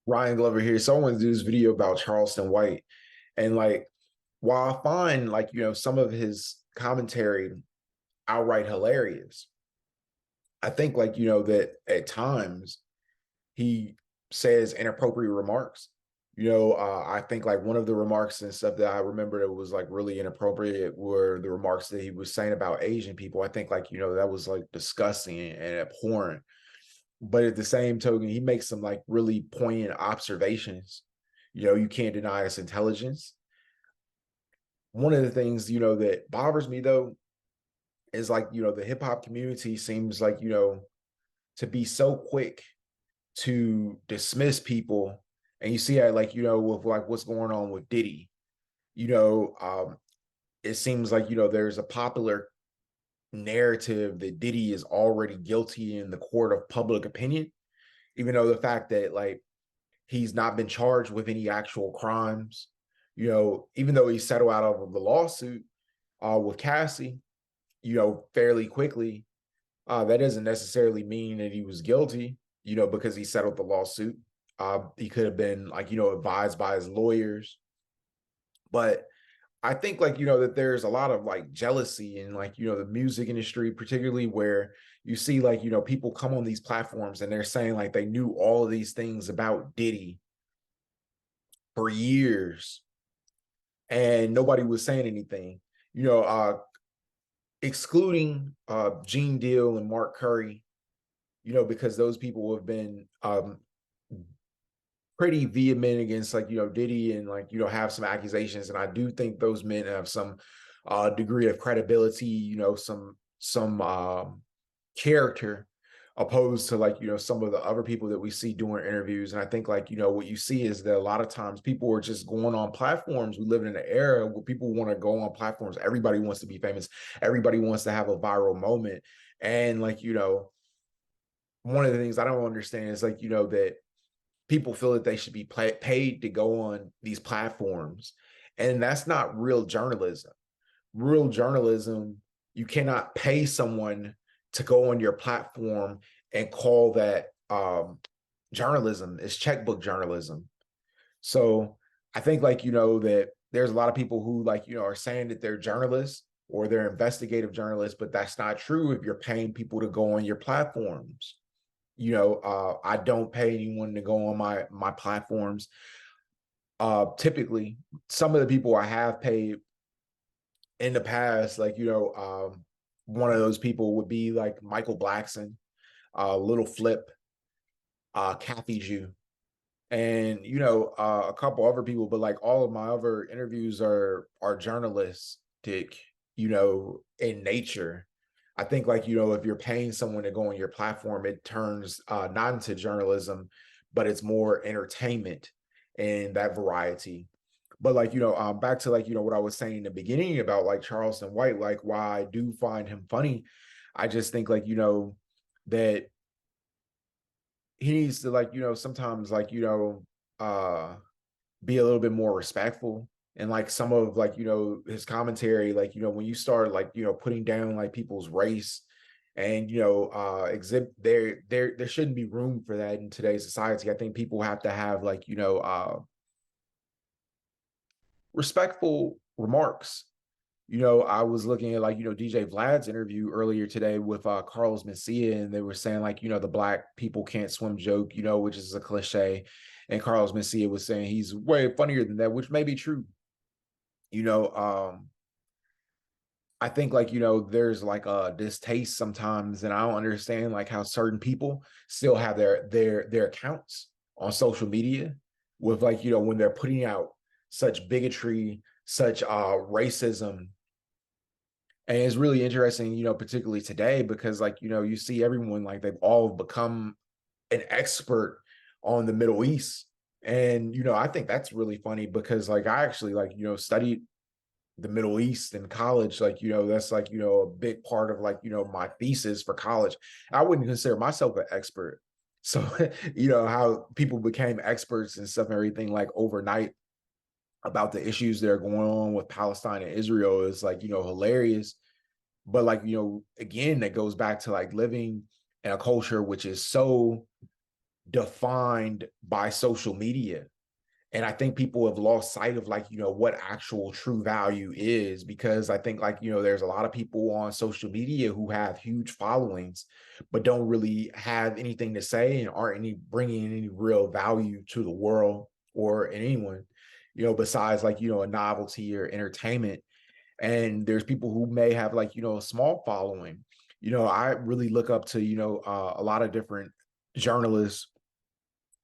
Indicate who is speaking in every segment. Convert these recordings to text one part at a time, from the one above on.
Speaker 1: Ryan Glover here. So I wanted to do this video about Charleston White. And while I find some of his commentary outright hilarious, I think that at times he says inappropriate remarks. I think one of the remarks and stuff that I remember that was really inappropriate were the remarks that he was saying about Asian people. I think that was disgusting and abhorrent. But at the same token, he makes some really poignant observations. You can't deny his intelligence. One of the things, that bothers me though is the hip hop community seems to be so quick to dismiss people. And you see that with what's going on with Diddy, you know, um, it seems there's a popular narrative that Diddy is already guilty in the court of public opinion, even though the fact that he's not been charged with any actual crimes. Even though he settled out of the lawsuit with Cassie, fairly quickly, that doesn't necessarily mean that he was guilty, because he settled the lawsuit. He could have been advised by his lawyers. But I think that there's a lot of jealousy in the music industry, particularly where you see people come on these platforms and they're saying they knew all of these things about Diddy for years and nobody was saying anything. Excluding Gene Deal and Mark Curry, because those people have been pretty vehement against Diddy and have some accusations, and I do think those men have some degree of credibility, some character, opposed to some of the other people that we see doing interviews. And I think what you see is that a lot of times people are just going on platforms. We live in an era where people want to go on platforms. Everybody wants to be famous. Everybody wants to have a viral moment. And one of the things I don't understand is that people feel that they should be paid to go on these platforms. And that's not real journalism. Real journalism, you cannot pay someone to go on your platform and call that journalism. Is checkbook journalism. So I think that there's a lot of people who are saying that they're journalists or they're investigative journalists, but that's not true if you're paying people to go on your platforms. I don't pay anyone to go on my platforms. Typically, some of the people I have paid in the past, one of those people would be Michael Blackson, Little Flip, Kathy Jew, and a couple other people. But all of my other interviews are journalistic, in nature. I think if you're paying someone to go on your platform, it turns not into journalism, but it's more entertainment and that variety. But back to what I was saying in the beginning about Charleston White, why I do find him funny. I just think that he needs to sometimes be a little bit more respectful. And some of his commentary, when you start putting down people's race and exhibit there shouldn't be room for that in today's society. I think people have to have respectful remarks. I was looking at DJ Vlad's interview earlier today with Carlos Mencia, and they were saying the black people can't swim joke, which is a cliche. And Carlos Mencia was saying he's way funnier than that, which may be true. I think there's a distaste sometimes, and I don't understand how certain people still have their accounts on social media with when they're putting out such bigotry, such racism. And it's really interesting, particularly today, because you see everyone they've all become an expert on the Middle East. And I think that's really funny because I actually studied the Middle East in college. That's a big part of my thesis for college. I wouldn't consider myself an expert. So how people became experts and stuff and everything overnight about the issues that are going on with Palestine and Israel is hilarious. But again, that goes back to living in a culture which is so defined by social media. And I think people have lost sight of like, what actual true value is, because I think like, there's a lot of people on social media who have huge followings, but don't really have anything to say and aren't bringing any real value to the world or anyone, besides like, a novelty or entertainment. And there's people who may have like, a small following. I really look up to, a lot of different journalists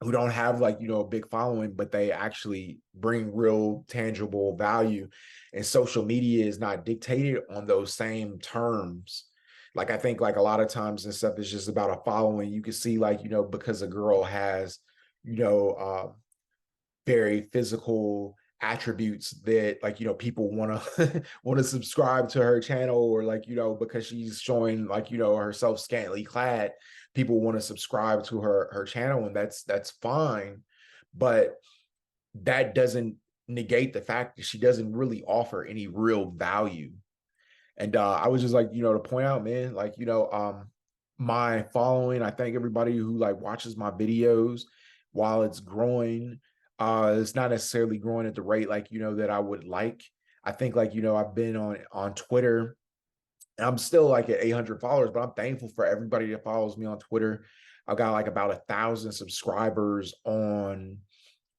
Speaker 1: who don't have like, a big following, but they actually bring real tangible value. And social media is not dictated on those same terms. Like I think like a lot of times and stuff is just about a following. You can see like, because a girl has, you know, very physical attributes that like, people want to want to subscribe to her channel, or like, because she's showing like, herself scantily clad, people want to subscribe to her channel, and that's fine. But that doesn't negate the fact that she doesn't really offer any real value. And I was just like, to point out, man, like, my following, I thank everybody who like watches my videos. While it's growing, it's not necessarily growing at the rate like, that I would like. I think like, I've been on Twitter, and I'm still like at 800 followers, but I'm thankful for everybody that follows me on Twitter. I've got like about 1,000 subscribers on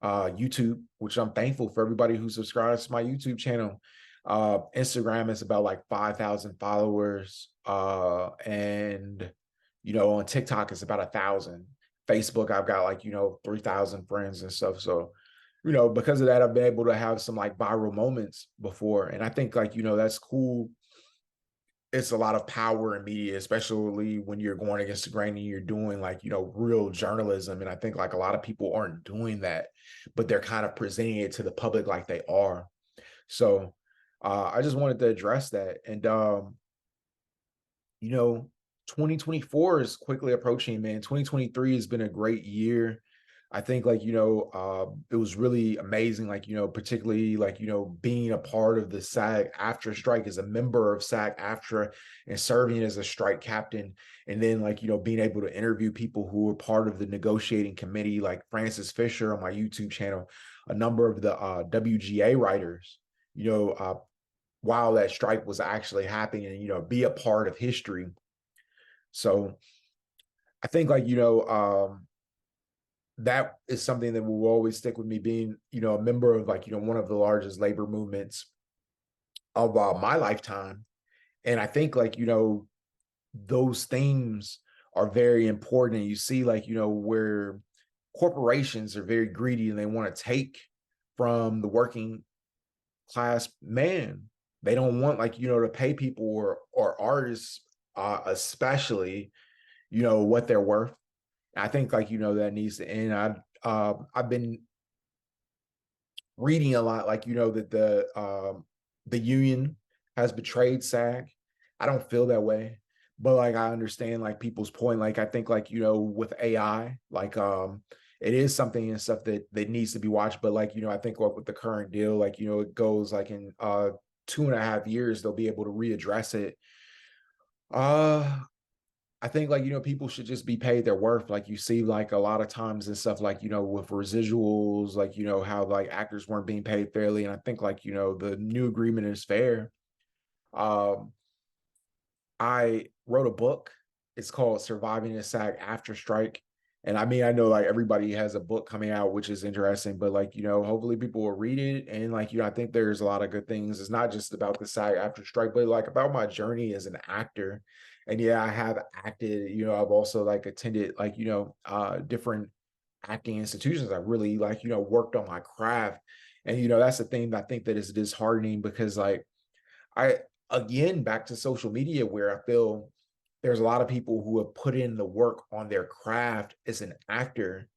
Speaker 1: YouTube, which I'm thankful for everybody who subscribes to my YouTube channel. Instagram is about like 5,000 followers. And, on TikTok, it's about 1,000. Facebook, I've got like, 3,000 friends and stuff. So, because of that, I've been able to have some like viral moments before. And I think like, that's cool. It's a lot of power in media, especially when you're going against the grain and you're doing like, real journalism. And I think like a lot of people aren't doing that, but they're kind of presenting it to the public like they are. So I just wanted to address that. And, you know, 2024 is quickly approaching, man. 2023 has been a great year. I think like, it was really amazing, like, particularly like, being a part of the SAG after strike as a member of SAG after and serving as a strike captain. And then like, being able to interview people who were part of the negotiating committee, like Francis Fisher on my YouTube channel, a number of the WGA writers, you know, uh, while that strike was actually happening, and, be a part of history. So I think like, that is something that will always stick with me, being, a member of like, one of the largest labor movements of my lifetime. And I think like, those themes are very important. And you see like, where corporations are very greedy and they want to take from the working class man. They don't want like, to pay people or artists, especially, what they're worth. I think like, that needs to end. I've been reading a lot, like, that the union has betrayed SAG. I don't feel that way, but like I understand like people's point. Like I think like, with AI, like it is something and stuff that needs to be watched. But like, I think like with the current deal, like, it goes like in 2.5 years, they'll be able to readdress it. Uh I think like, people should just be paid their worth. Like you see like a lot of times and stuff like, with residuals, like, how like actors weren't being paid fairly. And I think like, the new agreement is fair. Um, I wrote a book. It's called Surviving the SAG After Strike. And I mean, I know like everybody has a book coming out, which is interesting, but like, hopefully people will read it. And like, I think there's a lot of good things. It's not just about the SAG After Strike, but like about my journey as an actor. And yeah, I have acted, I've also like attended like, different acting institutions. I really like, worked on my craft. And, that's the thing that I think that is disheartening, because like, I again back to social media, where I feel there's a lot of people who have put in the work on their craft as an actor,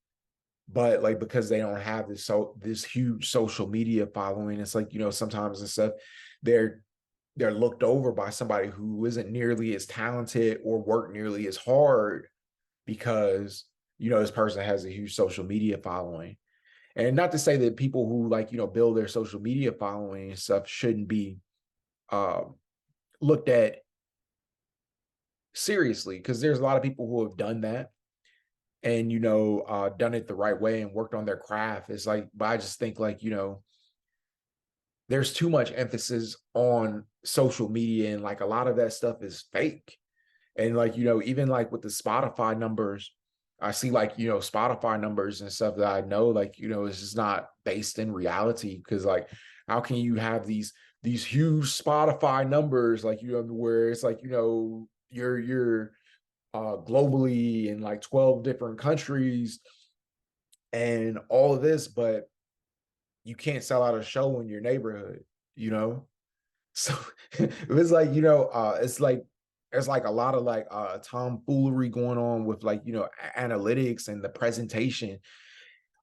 Speaker 1: but like because they don't have this huge social media following, it's like, sometimes and stuff, they're they're looked over by somebody who isn't nearly as talented or work nearly as hard, because this person has a huge social media following. And not to say that people who like, build their social media following and stuff shouldn't be um looked at seriously, because there's a lot of people who have done that. and, done it the right way and worked on their craft. It's like, but I just think like, there's too much emphasis on social media, and like a lot of that stuff is fake. And like, even like with the Spotify numbers, I see like, Spotify numbers and stuff that I know, like, it's just not based in reality. Cause like, how can you have these huge Spotify numbers, like, where it's like, you're globally in like 12 different countries and all of this, but you can't sell out a show in your neighborhood, you know? So it was like, it's like there's like a lot of like tomfoolery going on with like, analytics and the presentation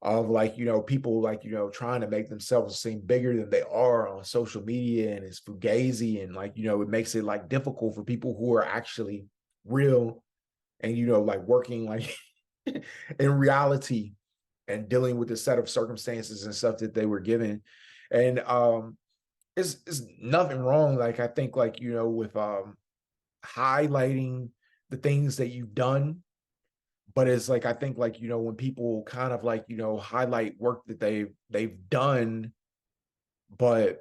Speaker 1: of like, people like, trying to make themselves seem bigger than they are on social media, and it's fugazi, and like, it makes it like difficult for people who are actually real and, like working like in reality and dealing with the set of circumstances and stuff that they were given. And it's nothing wrong. Like I think like, with highlighting the things that you've done, but it's like I think like, when people kind of like, highlight work that they've done, but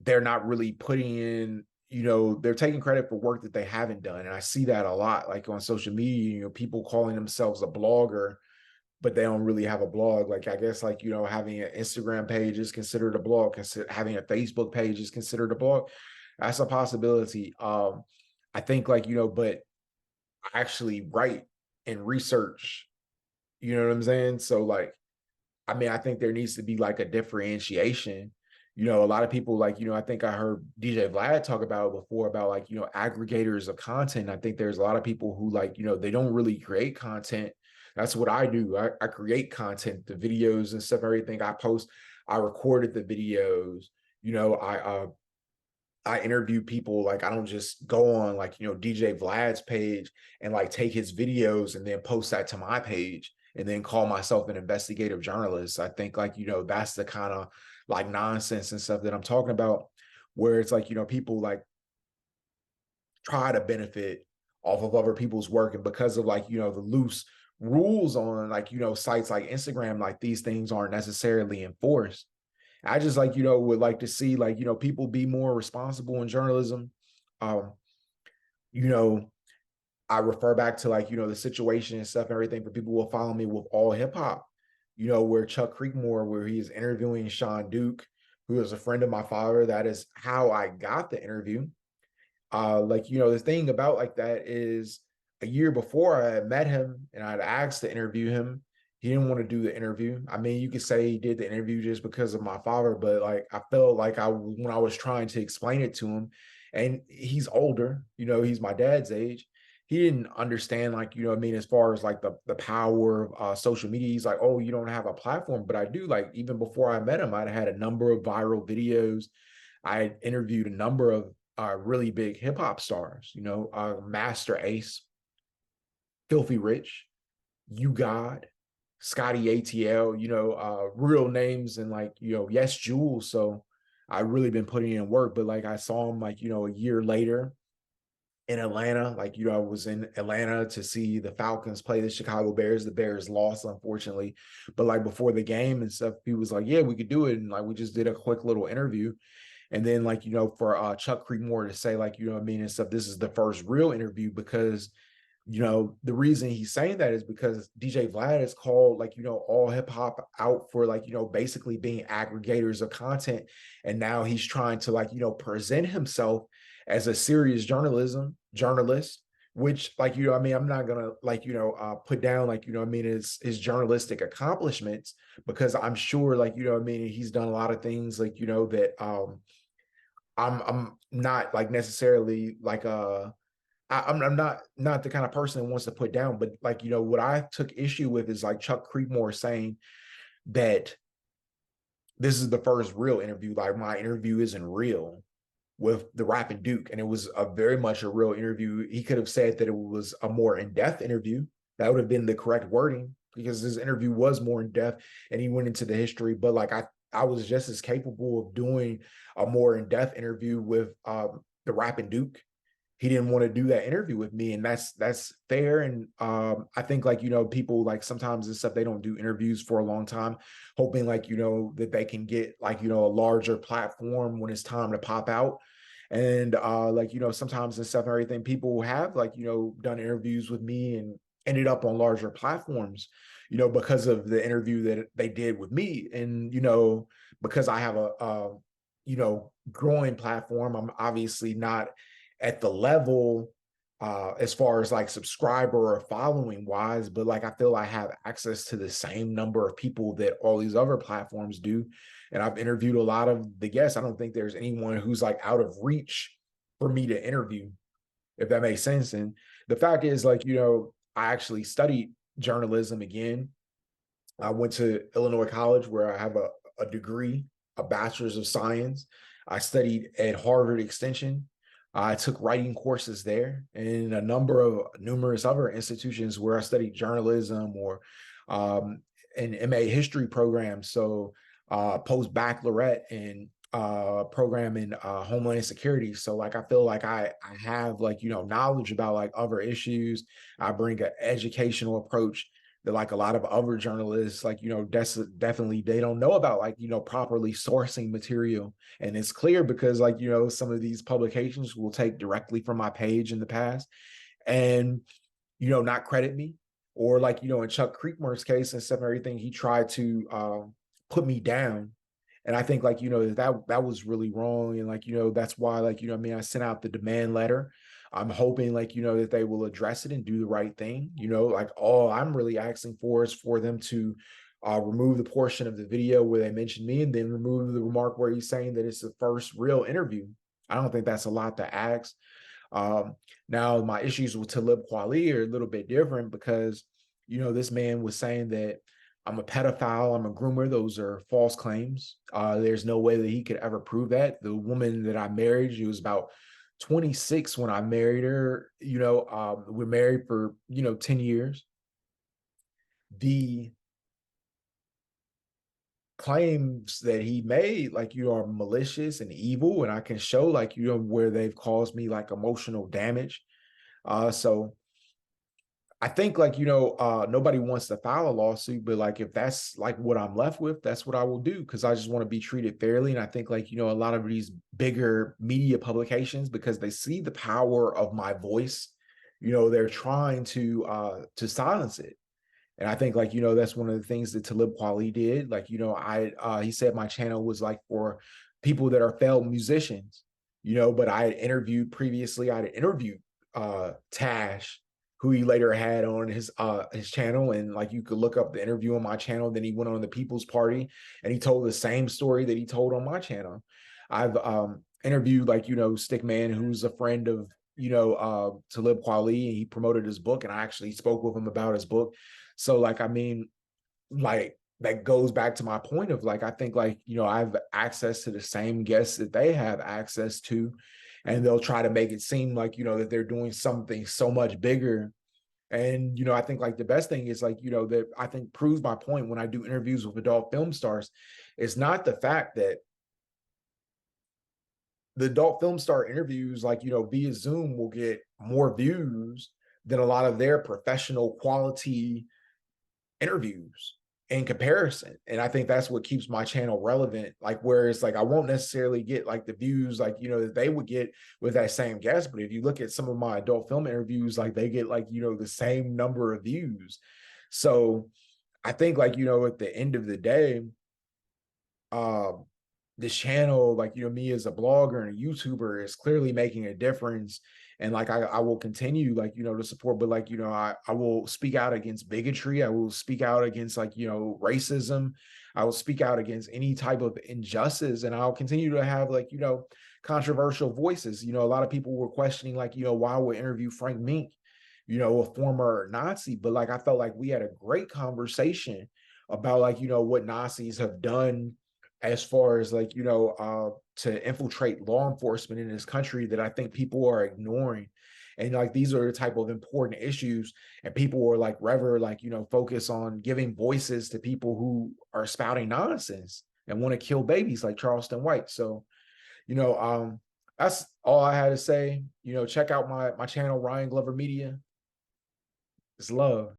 Speaker 1: they're not really putting in, they're taking credit for work that they haven't done. And I see that a lot, like on social media, people calling themselves a blogger, but they don't really have a blog. Like, I guess like, having an Instagram page is considered a blog. Having a Facebook page is considered a blog. That's a possibility. I think like, but I actually write and research, you know what I'm saying? So like, I mean, I think there needs to be like a differentiation. A lot of people like, I think I heard DJ Vlad talk about it before about like, aggregators of content. I think there's a lot of people who like, they don't really create content. That's what I do. I create content, the videos and stuff, everything I post. I recorded the videos. I interview people. Like I don't just go on like, DJ Vlad's page and like take his videos and then post that to my page and then call myself an investigative journalist. I think like, that's the kind of like nonsense and stuff that I'm talking about, where it's like, people like try to benefit off of other people's work. And because of like, the loose rules on like, sites like Instagram, like these things aren't necessarily enforced. I just like, would like to see like, people be more responsible in journalism. Um, you know, I refer back to like, the situation and stuff and everything, but people will follow me with all hip hop, where Chuck Creekmore, where he is interviewing Sean Duke, who is a friend of my father. That is how I got the interview. Like, the thing about like that is a year before I had met him and I'd asked to interview him. He didn't want to do the interview. I mean, you could say he did the interview just because of my father, but like I felt like when I was trying to explain it to him, and he's older, he's my dad's age. He didn't understand, like, what I mean, as far as like the power of social media. He's like, oh, you don't have a platform, but I do. Like, even before I met him, I'd had a number of viral videos. I had interviewed a number of really big hip hop stars, Master Ace, Filthy Rich, You God, Scotty ATL, real names, and like, yes, Jules. So I really been putting in work, but like I saw him like, a year later in Atlanta. Like, I was in Atlanta to see the Falcons play the Chicago Bears. The Bears lost, unfortunately. But like before the game and stuff, he was like, yeah, we could do it. And like, we just did a quick little interview. And then like, for Chuck Creekmore to say like, what I mean, and stuff, this is the first real interview, because the reason he's saying that is because DJ Vlad is called like, all hip hop out for like, basically being aggregators of content. And now he's trying to like, present himself as a serious journalist, which like, I mean, I'm not gonna like, put down like, I mean, his journalistic accomplishments, because I'm sure like, I mean, he's done a lot of things like, that I'm not like necessarily like I'm not the kind of person that wants to put down, but like, what I took issue with is like Chuck Creekmore saying that this is the first real interview. Like, my interview isn't real with the Rapping Duke. And it was a very much a real interview. He could have said that it was a more in-depth interview. That would have been the correct wording, because his interview was more in-depth and he went into the history. But like, I was just as capable of doing a more in-depth interview with the Rapping Duke. he didn't want to do that interview with me, and that's fair. And I think like, you know, people like sometimes and stuff, they don't do interviews for a long time, hoping like, you know, that they can get like, you know, a larger platform when it's time to pop out. And like, you know, sometimes and stuff and everything, people have like, you know, done interviews with me and ended up on larger platforms, you know, because of the interview that they did with me. And, you know, because I have a you know, growing platform, I'm obviously not at the level as far as like subscriber or following wise, but like I feel I have access to the same number of people that all these other platforms do. And I've interviewed a lot of the guests. I don't think there's anyone who's like out of reach for me to interview, if that makes sense. And the fact is, like, you know, I actually studied journalism again. I went to Illinois College where I have a degree, a bachelor's of science. I studied at Harvard Extension. I took writing courses there and a number of numerous other institutions where I studied journalism or an MA history program. So post baccalaureate and program in Homeland Security. So like I feel like I have like, you know, knowledge about like other issues. I bring an educational approach that like a lot of other journalists, like, you know, definitely they don't know about, like, you know, properly sourcing material. And it's clear because like, you know, some of these publications will take directly from my page in the past and, you know, not credit me. Or like, you know, in Chuck Creekmore's case and stuff and everything, he tried to put me down. And I think like, you know, that was really wrong. And like, you know, that's why like, you know, I mean, I sent out the demand letter. I'm hoping like, you know, that they will address it and do the right thing. You know, like all I'm really asking for is for them to remove the portion of the video where they mentioned me and then remove the remark where he's saying that it's the first real interview. I don't think that's a lot to ask. Now, my issues with Talib Kweli are a little bit different because, you know, this man was saying that I'm a pedophile, I'm a groomer. Those are false claims. There's no way that he could ever prove that. The woman that I married, she was about 26 when I married her. You know, we're married for, you know, 10 years. The claims that he made, like, you know, are malicious and evil. And I can show, like, you know, where they've caused me like emotional damage. So I think like, you know, nobody wants to file a lawsuit, but like if that's like what I'm left with, that's what I will do because I just want to be treated fairly. And I think like, you know, a lot of these bigger media publications, because they see the power of my voice, you know, they're trying to silence it. And I think like, you know, that's one of the things that Talib Kweli did. Like, you know, he said my channel was like for people that are failed musicians, you know, but I had interviewed previously, I had interviewed Tash, who he later had on his channel. And like you could look up the interview on my channel. Then he went on the People's Party and he told the same story that he told on my channel. I've interviewed like, you know, Stickman, who's a friend of, you know, Talib Kweli, and he promoted his book, and I actually spoke with him about his book. So like, I mean, like that goes back to my point of like, I think like, you know, I have access to the same guests that they have access to, and they'll try to make it seem like, you know, that they're doing something so much bigger. And, you know, I think like the best thing is like, you know, that I think proves my point when I do interviews with adult film stars, it's not the fact that the adult film star interviews, like, you know, via Zoom will get more views than a lot of their professional quality interviews in comparison. And I think that's what keeps my channel relevant. Like, whereas like I won't necessarily get like the views like, you know, that they would get with that same guest. But if you look at some of my adult film interviews, like they get like, you know, the same number of views. So I think like, you know, at the end of the day, um, this channel, like, you know, me as a blogger and a YouTuber is clearly making a difference. And like, I will continue like, you know, to support, but like, you know, I will speak out against bigotry. I will speak out against like, you know, racism. I will speak out against any type of injustice. And I'll continue to have like, you know, controversial voices. You know, a lot of people were questioning like, you know, why would interview Frank Mink, you know, a former Nazi, but like, I felt like we had a great conversation about like, you know, what Nazis have done as far as like, you know, to infiltrate law enforcement in this country that I think people are ignoring. And like, these are the type of important issues, and people are like rather like, you know, focus on giving voices to people who are spouting nonsense and want to kill babies like Charleston White. So, you know, That's all I had to say. Check out my channel, Ryan Glover Media. It's love.